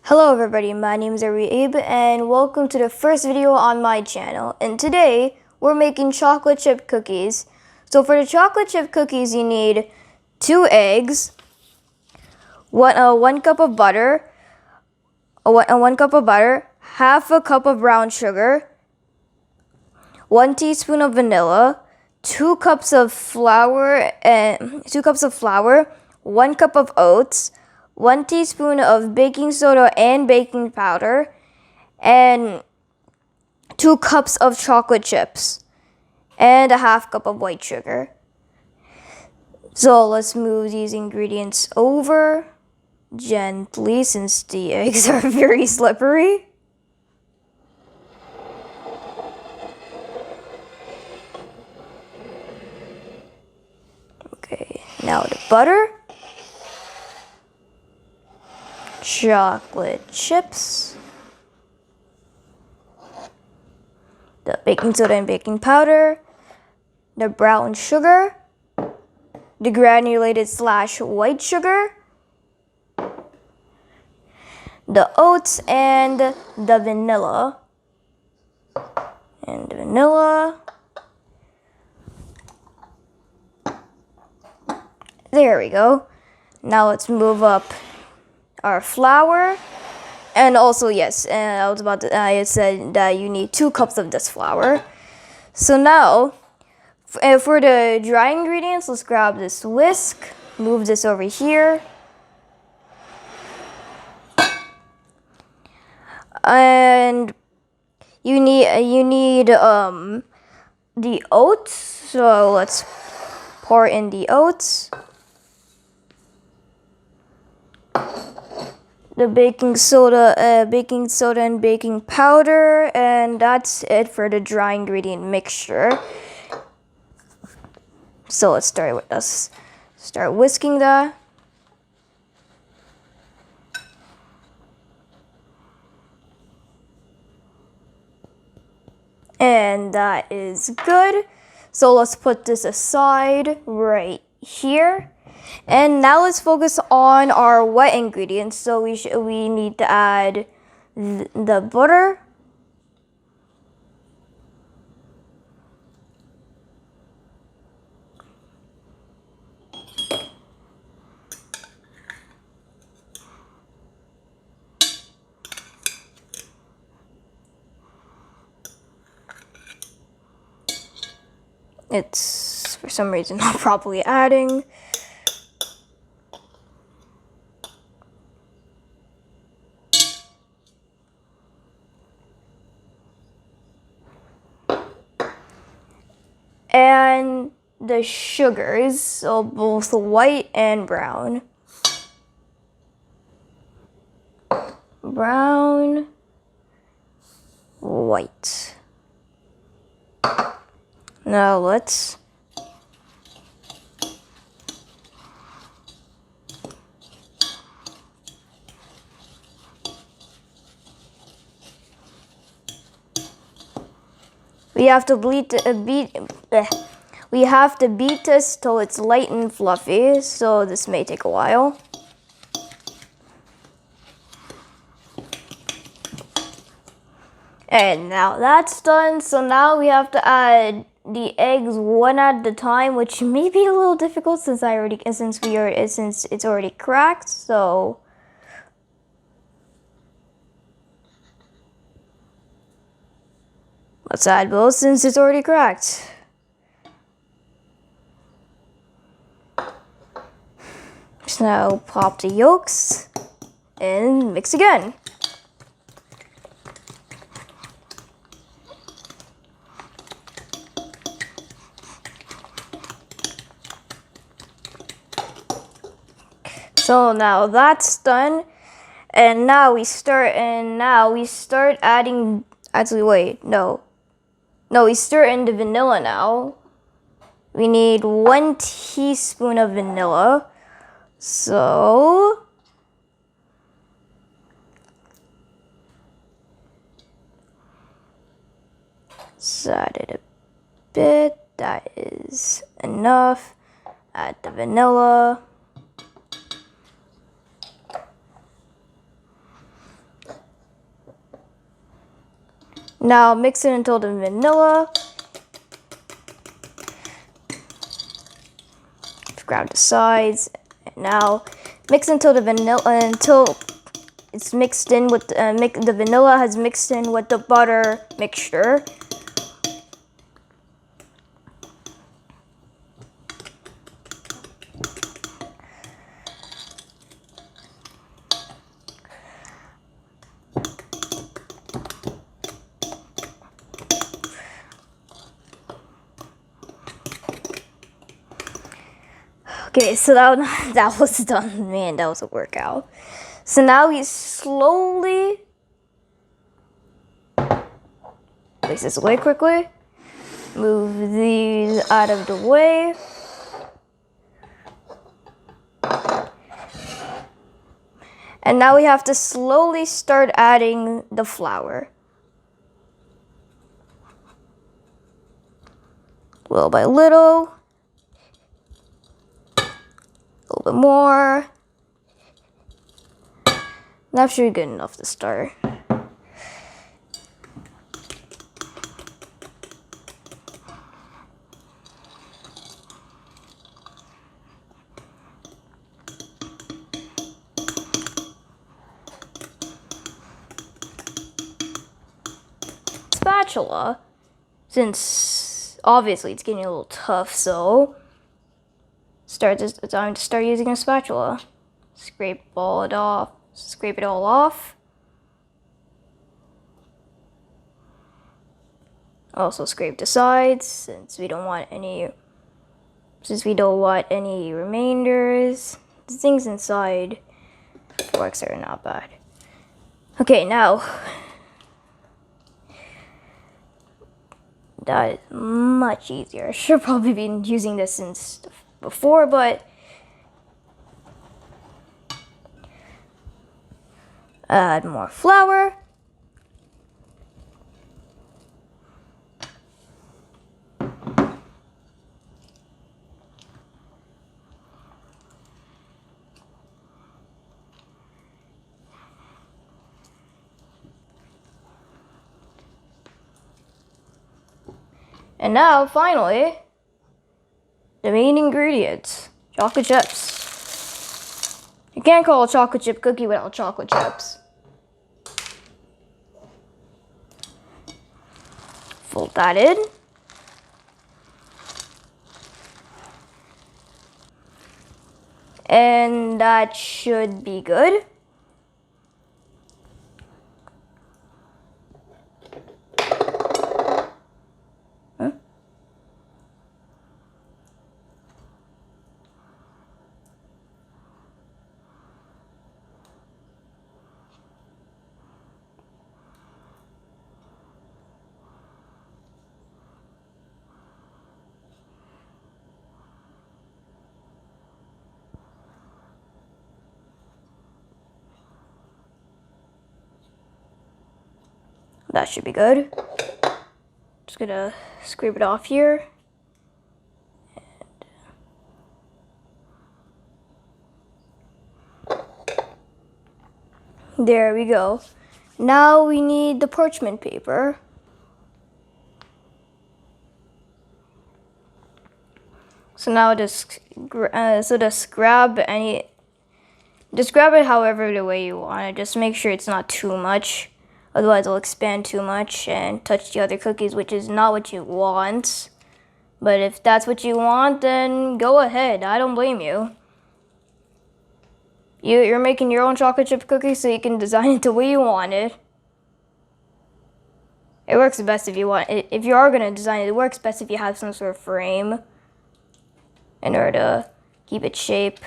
Hello everybody, my name is Abe and welcome to the first video on my channel. And today we're making chocolate chip cookies. So for the chocolate chip cookies you need 2 eggs, 1 cup of butter, 1 cup of butter, half a cup of brown sugar, 1 teaspoon of vanilla, 2 cups of flour, 1 cup of oats, 1 teaspoon of baking soda and baking powder, and 2 cups of chocolate chips, and a half cup of white sugar. So let's move these ingredients over gently since the eggs are very slippery. Okay, now the butter, chocolate chips, the baking soda and baking powder, the brown sugar, the granulated / white sugar, the oats, and the vanilla. There we go. Now let's move up our flour. And also, yes, I said that you need 2 cups of this flour. So now, for the dry ingredients, let's grab this whisk, move this over here. And you need the oats. So let's pour in the oats. The baking soda and baking powder, and that's it for the dry ingredient mixture. So let's start whisking that. And that is good. So let's put this aside right here. And now let's focus on our wet ingredients. So we need to add the butter, it's for some reason not properly adding. And the sugars, so both white and brown. Brown, white. Now we have to beat this till it's light and fluffy, so this may take a while. And now that's done, so now we have to add the eggs one at a time, which may be a little difficult since it's already cracked, so let's add both since it's already cracked. So now pop the yolks and mix again. So now that's done. And now we start adding, actually wait, no, we stir in the vanilla now. We need 1 teaspoon of vanilla. So let's add it a bit. That is enough. Add the vanilla. Now mix it until the vanilla. Grab the sides. And now mix until the it's mixed in with the vanilla has mixed in with the butter mixture. Okay, so that was done. Man, that was a workout. So now we slowly place this away quickly. Move these out of the way. And now we have to slowly start adding the flour. Little by little. A little bit more. That should be good enough to start. Spatula, since obviously it's getting a little tough, so it's time to start using a spatula. Scrape it all off. Also scrape the sides since we don't want any remainders. The things inside forks are not bad. Okay, now that is much easier. I should have probably been using this since before, but add more flour. And now, finally, the main ingredients, chocolate chips. You can't call a chocolate chip cookie without chocolate chips. Fold that in. And that should be good. That should be good. Just gonna scrape it off here. And there we go. Now we need the parchment paper. So now just grab it however the way you want it. Just make sure it's not too much. Otherwise it'll expand too much and touch the other cookies, which is not what you want. But if that's what you want, then go ahead. I don't blame you. You're making your own chocolate chip cookie, so you can design it the way you want it. It works best if you want it. If you are gonna design it, it works best if you have some sort of frame in order to keep its shape.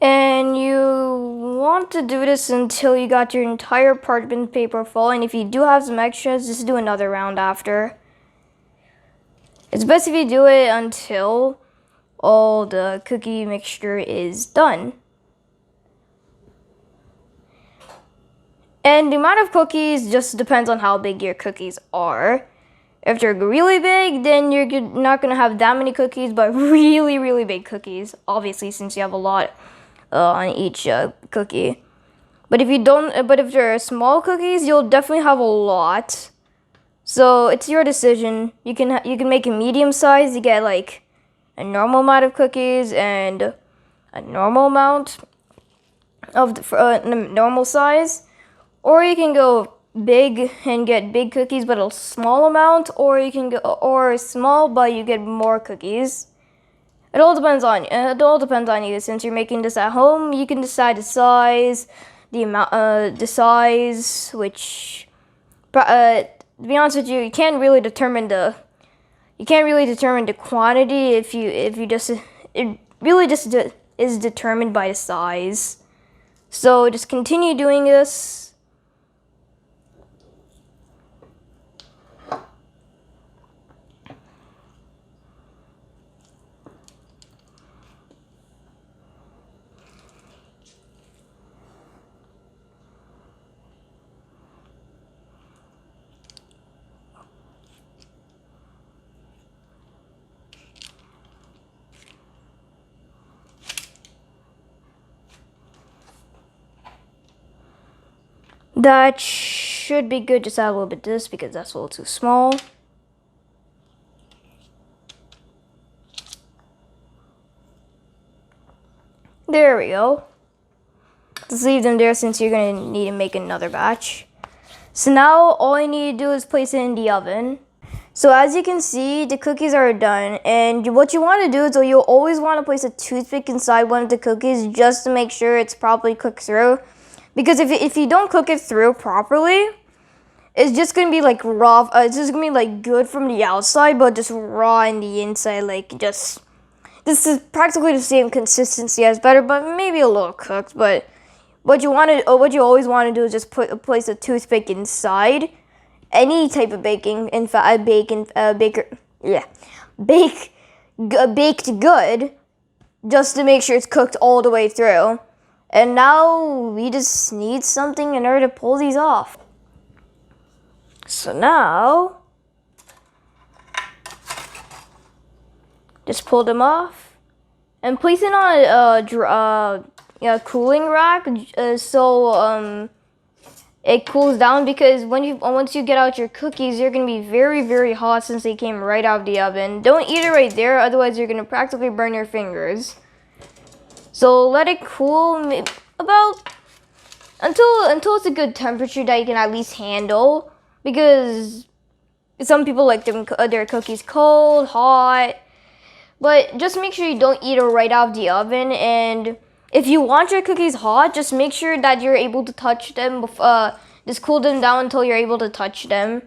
And you want to do this until you got your entire parchment paper full. And if you do have some extras, just do another round after. It's best if you do it until all the cookie mixture is done. And the amount of cookies just depends on how big your cookies are. If they're really big, then you're not going to have that many cookies, but really, really big cookies, obviously, since you have a lot on each cookie. But if you don't, but if they're small cookies, you'll definitely have a lot. So it's your decision. You can make a medium size. You get like a normal amount of cookies and a normal amount of the normal size, or you can go big and get big cookies but a small amount, or you can go or small but you get more cookies. It all depends on you. Since you're making this at home, you can decide the size, the amount, the size. Which, to be honest with you, you can't really determine the quantity if you just it really just is determined by the size. So just continue doing this. That should be good. Just add a little bit of this because that's a little too small. There we go. Just leave them there since you're going to need to make another batch. So now all you need to do is place it in the oven. So as you can see, the cookies are done. And what you want to do is you'll always want to place a toothpick inside one of the cookies just to make sure it's properly cooked through. Because if you don't cook it through properly, it's just gonna be like raw. It's just gonna be like good from the outside, but just raw in the inside. Like this is practically the same consistency as butter, but maybe a little cooked. But what you always want to do is just place a toothpick inside any type of baking. In fact, baked good, just to make sure it's cooked all the way through. And now we just need something in order to pull these off. So now, just pull them off and place it on a cooling rack so it cools down. Because once you get out your cookies, they're gonna be very, very hot since they came right out of the oven. Don't eat it right there, otherwise you're gonna practically burn your fingers. So let it cool about until it's a good temperature that you can at least handle. Because some people like their cookies cold, hot. But just make sure you don't eat it right out of the oven. And if you want your cookies hot, just make sure that you're able to touch them. Just cool them down until you're able to touch them.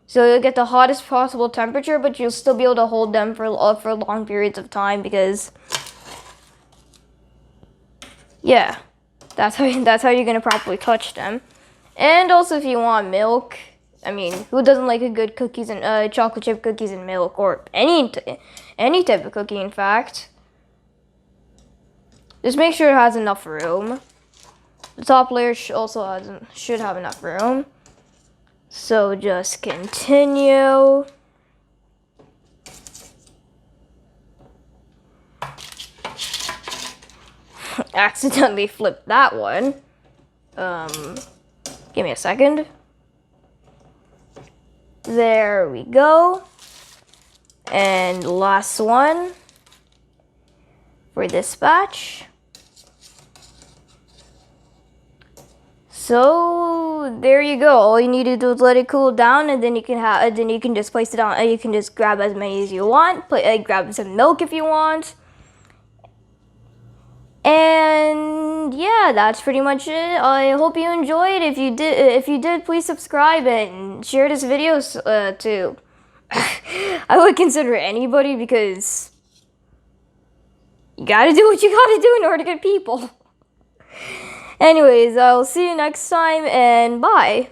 So you'll get the hottest possible temperature, but you'll still be able to hold them for long periods of time. Because yeah, that's how you're gonna properly touch them. And also, if you want milk, I mean, who doesn't like a good cookies and chocolate chip cookies and milk, or any type of cookie, in fact. Just make sure it has enough room. The top layer should have enough room. So just continue. Accidentally flipped that one. Give me a second. There we go. And last one for this batch. So there you go. All you need to do is let it cool down, and then you can just place it on. You can just grab as many as you want. Grab some milk if you want. And yeah, that's pretty much it. I hope you enjoyed. If you did, please subscribe and share this video to I would consider anybody, because you gotta do what you gotta do in order to get people. Anyways, I'll see you next time, and bye.